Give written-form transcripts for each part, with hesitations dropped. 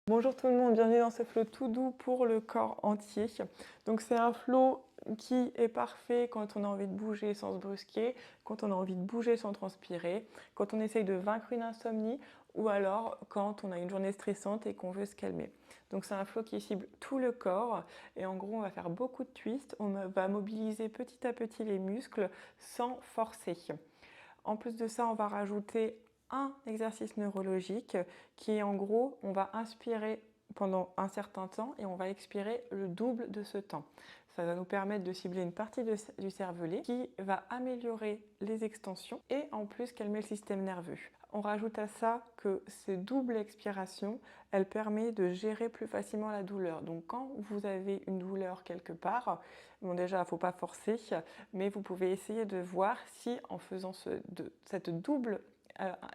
Bonjour tout le monde, bienvenue dans ce flow tout doux pour le corps entier. Donc c'est un flow qui est parfait quand on a envie de bouger sans se brusquer, quand on a envie de bouger sans transpirer, quand on essaye de vaincre une insomnie ou alors quand on a une journée stressante et qu'on veut se calmer. Donc c'est un flow qui cible tout le corps et en gros on va faire beaucoup de twists, on va mobiliser petit à petit les muscles sans forcer. En plus de ça, on va rajouter un exercice neurologique qui est en gros, on va inspirer pendant un certain temps et on va expirer le double de ce temps. Ça va nous permettre de cibler une partie du cervelet qui va améliorer les extensions et en plus calmer le système nerveux. On rajoute à ça que ces doubles expirations, elles permettent de gérer plus facilement la douleur. Donc quand vous avez une douleur quelque part, bon déjà, il ne faut pas forcer, mais vous pouvez essayer de voir si en faisant cette double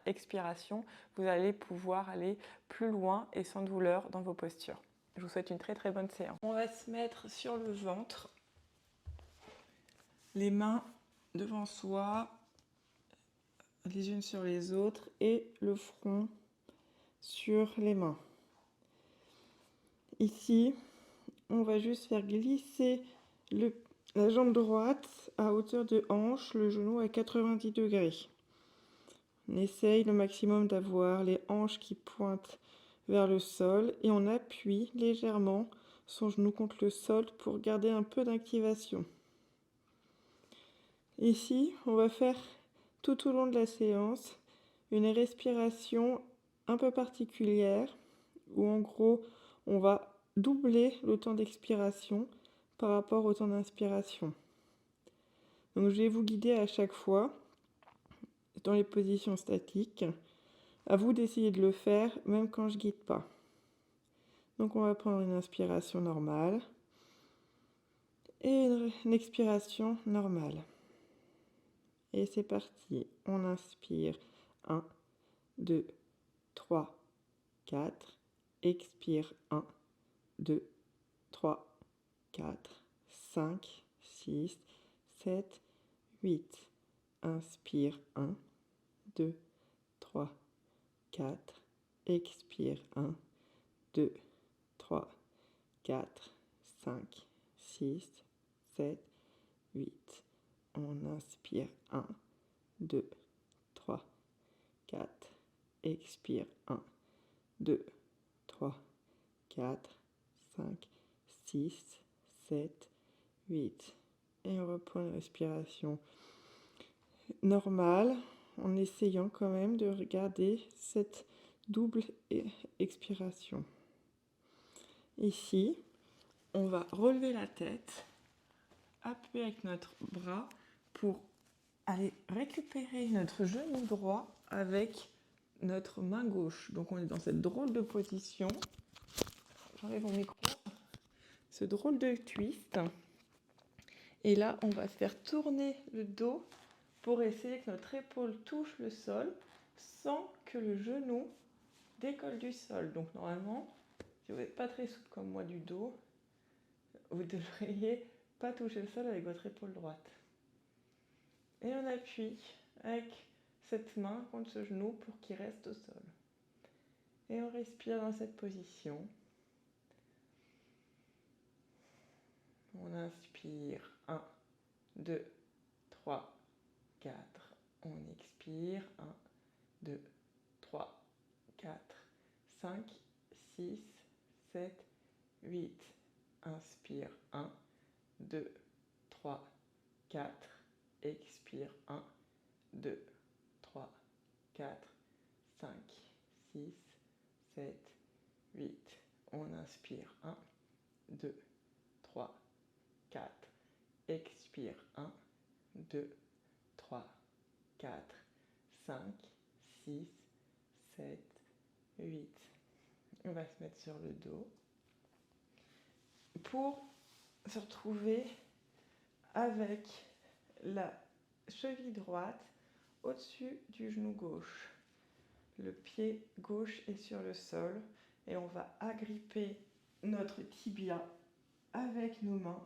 expiration, vous allez pouvoir aller plus loin et sans douleur dans vos postures. Je vous souhaite une très très bonne séance. On va se mettre sur le ventre, les mains devant soi, les unes sur les autres et le front sur les mains. Ici, on va juste faire glisser la jambe droite à hauteur de hanche, le genou à 90 degrés. On essaye le maximum d'avoir les hanches qui pointent vers le sol et on appuie légèrement son genou contre le sol pour garder un peu d'activation. Ici, on va faire tout au long de la séance une respiration un peu particulière où en gros on va doubler le temps d'expiration par rapport au temps d'inspiration. Donc je vais vous guider à chaque fois dans les positions statiques. À vous d'essayer de le faire même quand je guide pas. Donc on va prendre une inspiration normale et une expiration normale. Et c'est parti. On inspire 1, 2, 3, 4. Expire 1, 2, 3, 4, 5, 6, 7, 8. Inspire 1, 2, 3, 4. Expire 1, 2, 3, 4, 5, 6, 7, 8. On inspire 1, 2, 3, 4. Expire 1, 2, 3, 4, 5, 6, 7, 8. Et on reprend une respiration normale en essayant quand même de regarder cette double expiration. Ici, on va relever la tête, appuyer avec notre bras pour aller récupérer notre genou droit avec notre main gauche. Donc on est dans cette drôle de position. J'enlève mon micro. Ce drôle de twist. Et là, on va faire tourner le dos pour essayer que notre épaule touche le sol sans que le genou décolle du sol. Donc normalement, si vous n'êtes pas très souple comme moi du dos, vous ne devriez pas toucher le sol avec votre épaule droite. Et on appuie avec cette main contre ce genou pour qu'il reste au sol. Et on respire dans cette position. On inspire 1, 2, 3, 4. On expire 1, 2, 3, 4, 5, 6, 7, 8. Inspire 1, 2, 3, 4. Expire 1, 2, 3, 4, 5, 6, 7, 8. On inspire 1, 2, 3, 4. Expire 1, 2, 3, 4, 5, 6, 7, 8. On va se mettre sur le dos pour se retrouver avec la cheville droite au-dessus du genou gauche. Le pied gauche est sur le sol et on va agripper notre tibia avec nos mains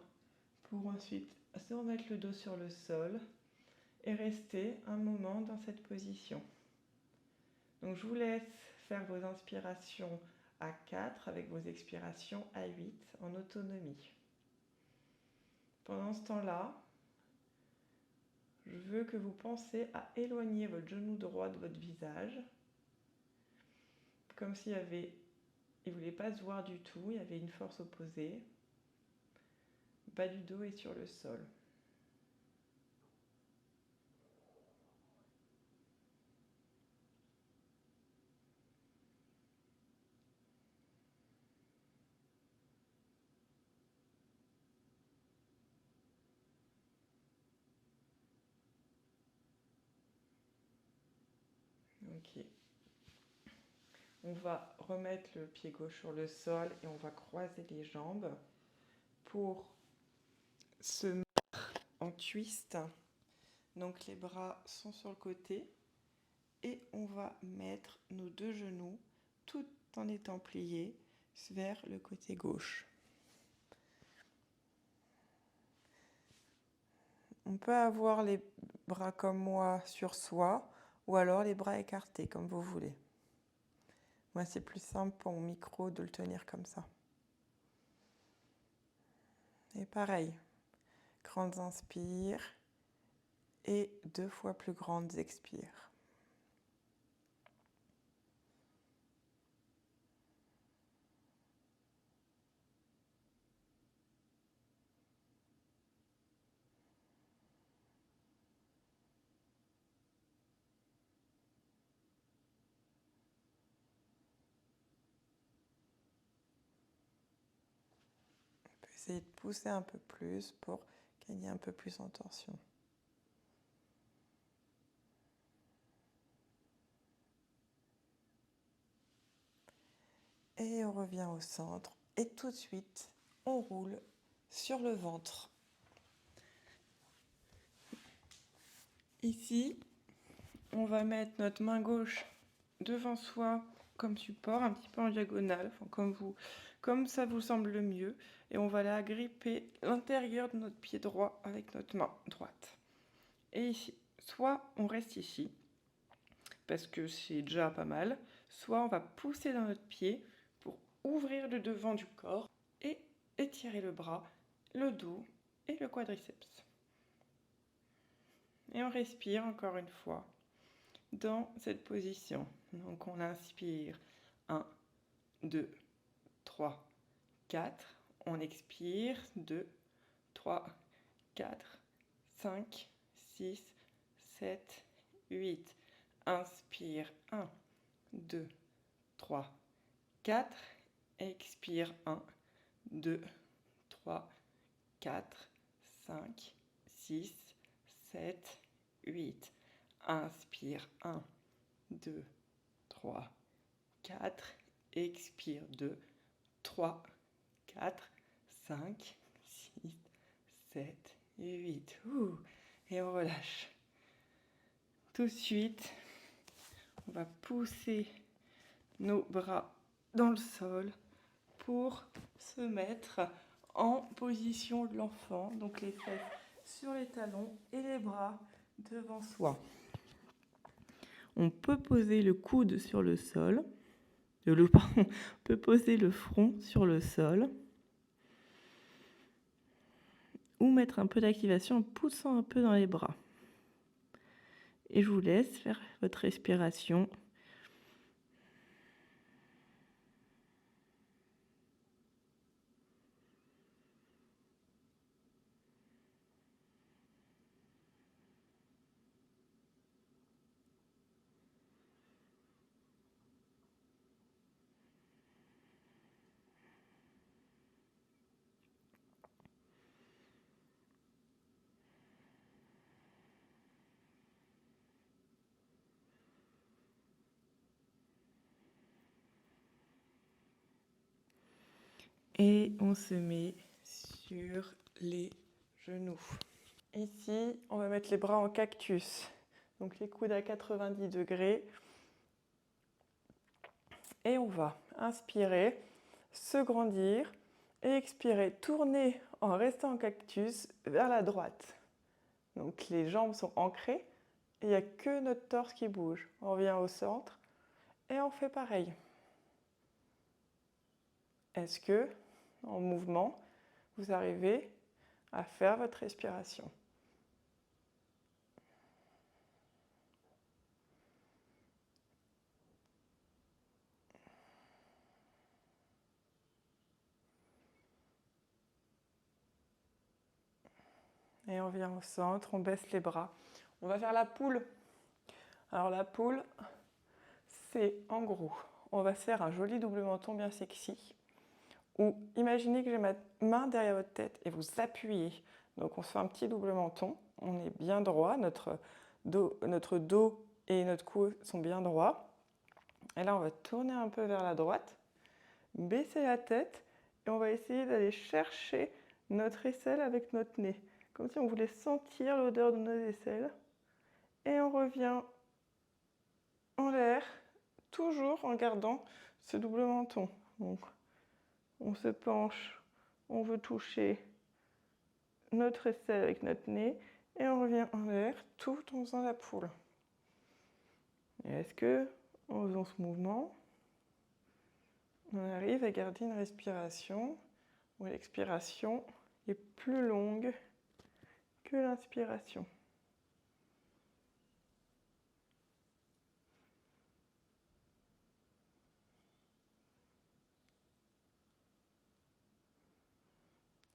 pour ensuite se remettre le dos sur le sol et rester un moment dans cette position. Donc je vous laisse faire vos inspirations à 4 avec vos expirations à 8 en autonomie. Pendant ce temps-là, je veux que vous pensiez à éloigner votre genou droit de votre visage, comme s'il ne voulait pas se voir du tout, il y avait une force opposée. Bas du dos est sur le sol. Ok. On va remettre le pied gauche sur le sol et on va croiser les jambes pour se mettre en twist. Donc les bras sont sur le côté et on va mettre nos deux genoux tout en étant pliés vers le côté gauche. On peut avoir les bras comme moi sur soi ou alors les bras écartés comme vous voulez. Moi, c'est plus simple pour mon micro de le tenir comme ça. Et pareil, grandes inspires et 2 fois plus grandes expires. On peut essayer de pousser un peu plus pour gagner un peu plus en tension. Et on revient au centre. Et tout de suite, on roule sur le ventre. Ici, on va mettre notre main gauche devant soi comme support, un petit peu en diagonale, comme ça vous semble le mieux. Et on va la gripper l'intérieur de notre pied droit avec notre main droite. Et ici, soit on reste ici, parce que c'est déjà pas mal, soit on va pousser dans notre pied pour ouvrir le devant du corps et étirer le bras, le dos et le quadriceps. Et on respire encore une fois dans cette position. Donc on inspire 1, 2, 3, 4. On expire 2, 3, 4, 5, 6, 7, 8. Inspire 1, 2, 3, 4. Expire 1, 2, 3, 4, 5, 6, 7, 8. Inspire 1, 2, 3, 4. Expire 2, 3, 4, 5, 6, 7 et 8. Et on relâche. Tout de suite, on va pousser nos bras dans le sol pour se mettre en position de l'enfant. Donc les fesses sur les talons et les bras devant soi. On peut poser le coude sur le sol. On peut poser le front sur le sol. Ou mettre un peu d'activation en poussant un peu dans les bras. Et je vous laisse faire votre respiration. Et on se met sur les genoux. Ici, on va mettre les bras en cactus. Donc les coudes à 90 degrés. Et on va inspirer, se grandir et expirer, tourner en restant en cactus vers la droite. Donc les jambes sont ancrées et il n'y a que notre torse qui bouge. On revient au centre et on fait pareil. Est-ce que, en mouvement, vous arrivez à faire votre respiration? Et on vient au centre, on baisse les bras. On va faire la poule. Alors la poule, c'est en gros, on va se faire un joli double menton bien sexy. Ou imaginez que j'ai ma main derrière votre tête et vous appuyez. Donc on se fait un petit double menton, on est bien droit, notre dos et notre cou sont bien droits. Et là on va tourner un peu vers la droite, baisser la tête et on va essayer d'aller chercher notre aisselle avec notre nez. Comme si on voulait sentir l'odeur de nos aisselles. Et on revient en l'air, toujours en gardant ce double menton. Donc, on se penche, on veut toucher notre aisselle avec notre nez et on revient en l'air tout en faisant la poule. Et est-ce que, en faisant ce mouvement, on arrive à garder une respiration où l'expiration est plus longue que l'inspiration?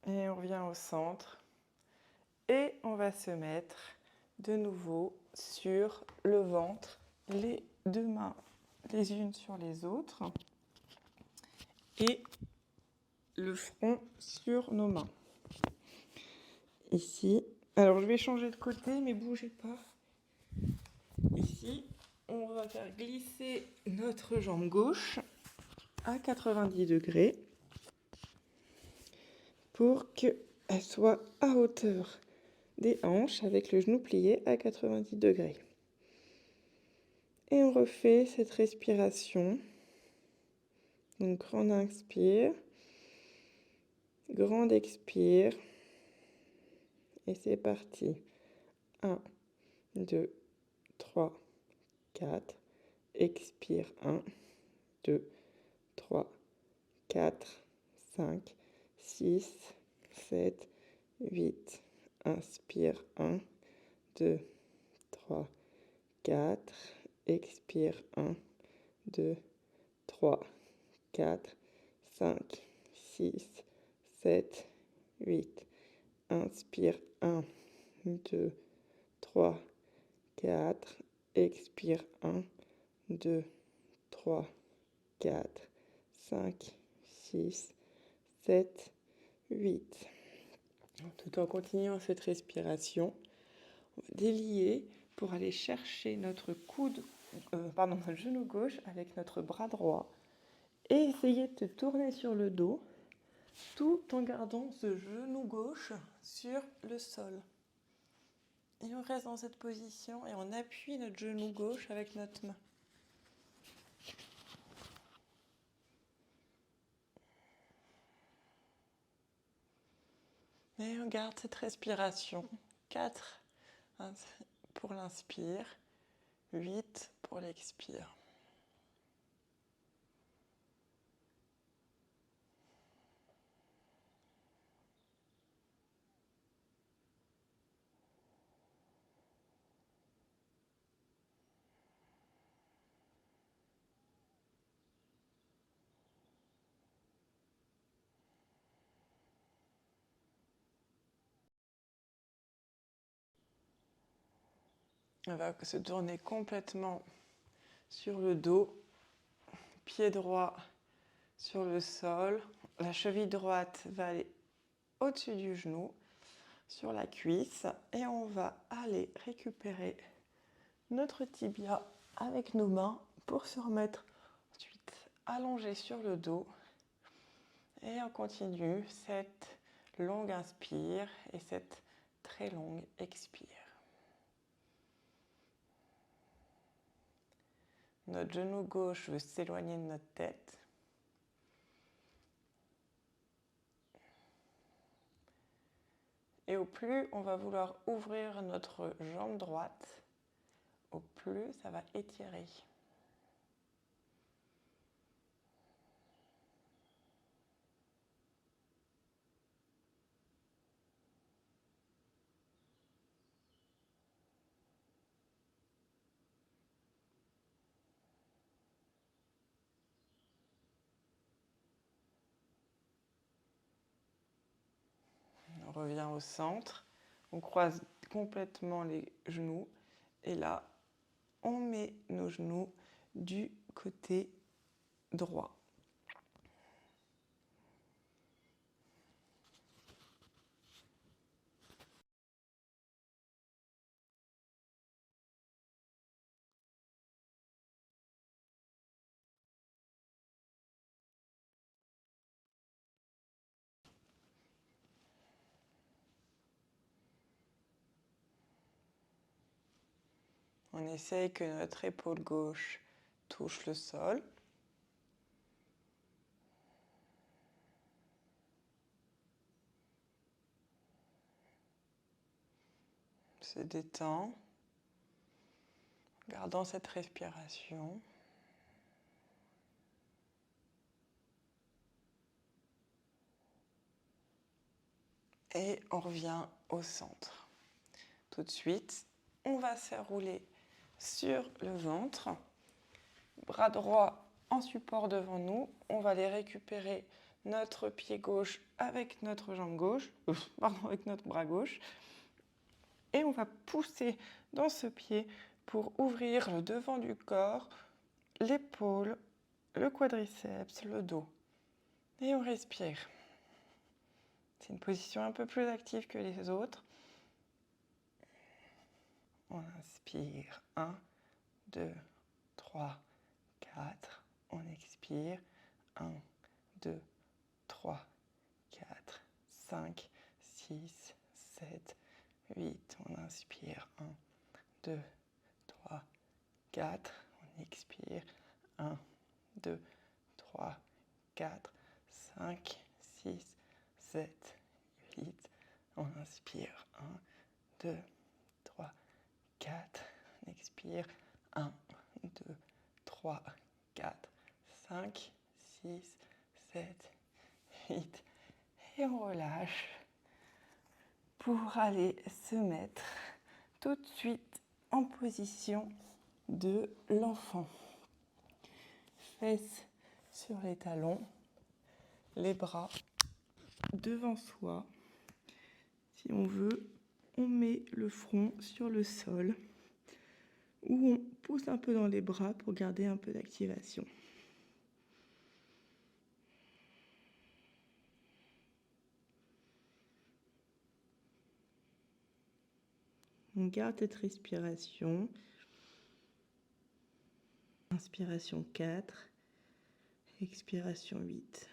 Et on revient au centre. Et on va se mettre de nouveau sur le ventre, les deux mains les unes sur les autres et le front sur nos mains. Ici, alors je vais changer de côté, mais bougez pas. Ici, on va faire glisser notre jambe gauche à 90 degrés pour qu'elle soit à hauteur des hanches avec le genou plié à 90 degrés. Et on refait cette respiration. Donc, grand inspire, grand expire. Et c'est parti. 1, 2, 3, 4. Expire. 1, 2, 3, 4, 5, 6, 7, 8. Inspire. 1, 2, 3, 4. Expire. 1, 2, 3, 4, 5, 6, 7, 8. Inspire. 1, 2, 3, 4. Expire. 1, 2, 3, 4, 5, 6, 7, 8. Tout en continuant cette respiration, on va délier pour aller chercher notre notre genou gauche avec notre bras droit et essayer de tourner sur le dos tout en gardant ce genou gauche sur le sol. Et on reste dans cette position et on appuie notre genou gauche avec notre main. Et on garde cette respiration. 4 pour l'inspire, 8 pour l'expire. On va se tourner complètement sur le dos, pied droit sur le sol, la cheville droite va aller au-dessus du genou, sur la cuisse, et on va aller récupérer notre tibia avec nos mains pour se remettre ensuite allongé sur le dos. Et on continue cette longue inspire et cette très longue expire. Notre genou gauche veut s'éloigner de notre tête. Et au plus on va vouloir ouvrir notre jambe droite, au plus ça va étirer. revient au centre, on croise complètement les genoux et là, on met nos genoux du côté droit. On essaye que notre épaule gauche touche le sol. Se détend, gardant cette respiration. Et on revient au centre. Tout de suite, on va se rouler sur le ventre. Bras droit en support devant nous. On va aller récupérer notre pied gauche avec notre jambe gauche, avec notre bras gauche. Et on va pousser dans ce pied pour ouvrir le devant du corps, l'épaule, le quadriceps, le dos. Et on respire. C'est une position un peu plus active que les autres. On inspire. 1, 2, 3, 4. On expire. 1, 2, 3, 4, 5, 6, 7, 8. On inspire. 1, 2, 3, 4. On expire. 1, 2, 3, 4, 5, 6, 7, 8. On inspire. 1, 2, 3, 4. On expire. 1, 2, 3, 4, 5, 6, 7, 8. Et on relâche pour aller se mettre tout de suite en position de l'enfant. Fesses sur les talons, les bras devant soi. Si on veut, on met le front sur le sol ou on pousse un peu dans les bras pour garder un peu d'activation. On garde cette respiration. Inspiration 4, expiration 8.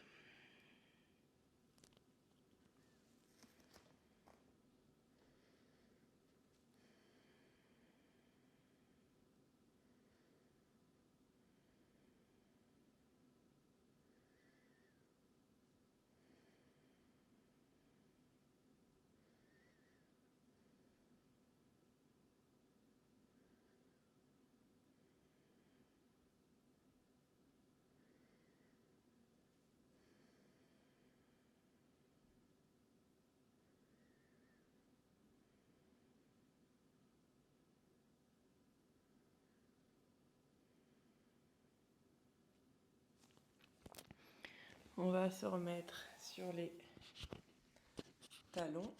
On va se remettre sur les talons.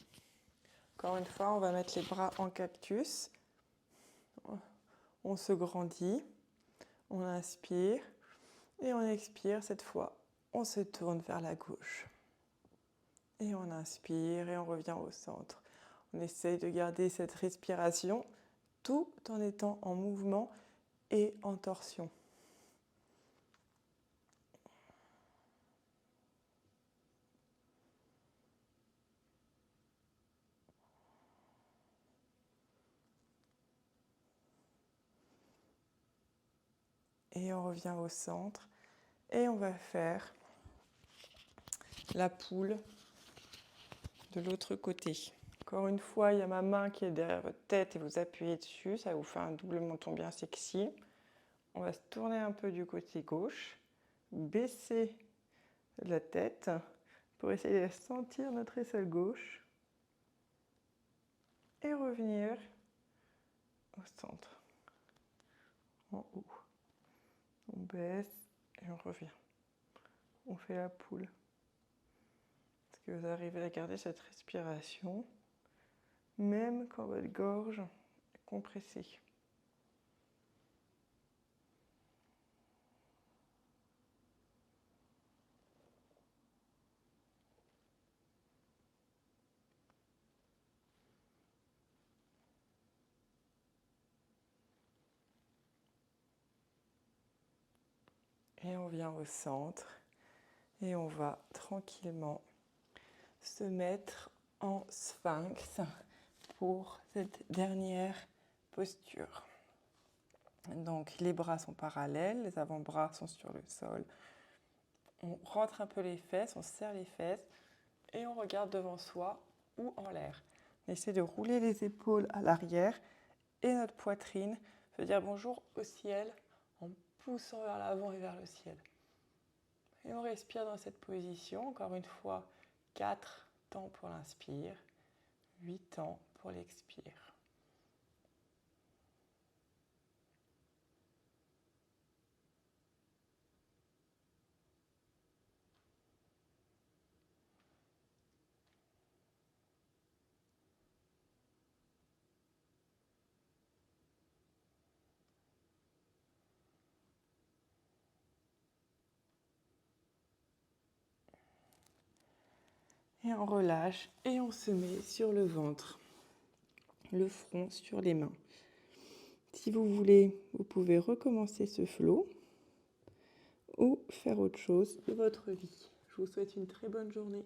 Encore une fois, on va mettre les bras en cactus. On se grandit. On inspire. Et on expire. Cette fois, on se tourne vers la gauche. Et on inspire et on revient au centre. On essaye de garder cette respiration tout en étant en mouvement et en torsion. Et on revient au centre et on va faire la poule de l'autre côté. Encore une fois, il y a ma main qui est derrière votre tête et vous appuyez dessus, ça vous fait un double menton bien sexy. On va se tourner un peu du côté gauche, baisser la tête pour essayer de sentir notre aisselle gauche et revenir au centre, en haut. On baisse et on revient. On fait la poule. que vous arrivez à garder cette respiration, même quand votre gorge est compressée. Et on vient au centre et on va tranquillement se mettre en sphinx pour cette dernière posture. Donc les bras sont parallèles, les avant-bras sont sur le sol. On rentre un peu les fesses, on serre les fesses et on regarde devant soi ou en l'air. On essaie de rouler les épaules à l'arrière et notre poitrine veut dire bonjour au ciel en poussant vers l'avant et vers le ciel. Et on respire dans cette position, encore une fois, 4 temps pour l'inspire, 8 temps pour l'expire. Et on relâche et on se met sur le ventre, le front sur les mains. Si vous voulez, vous pouvez recommencer ce flow ou faire autre chose de votre vie. Je vous souhaite une très bonne journée.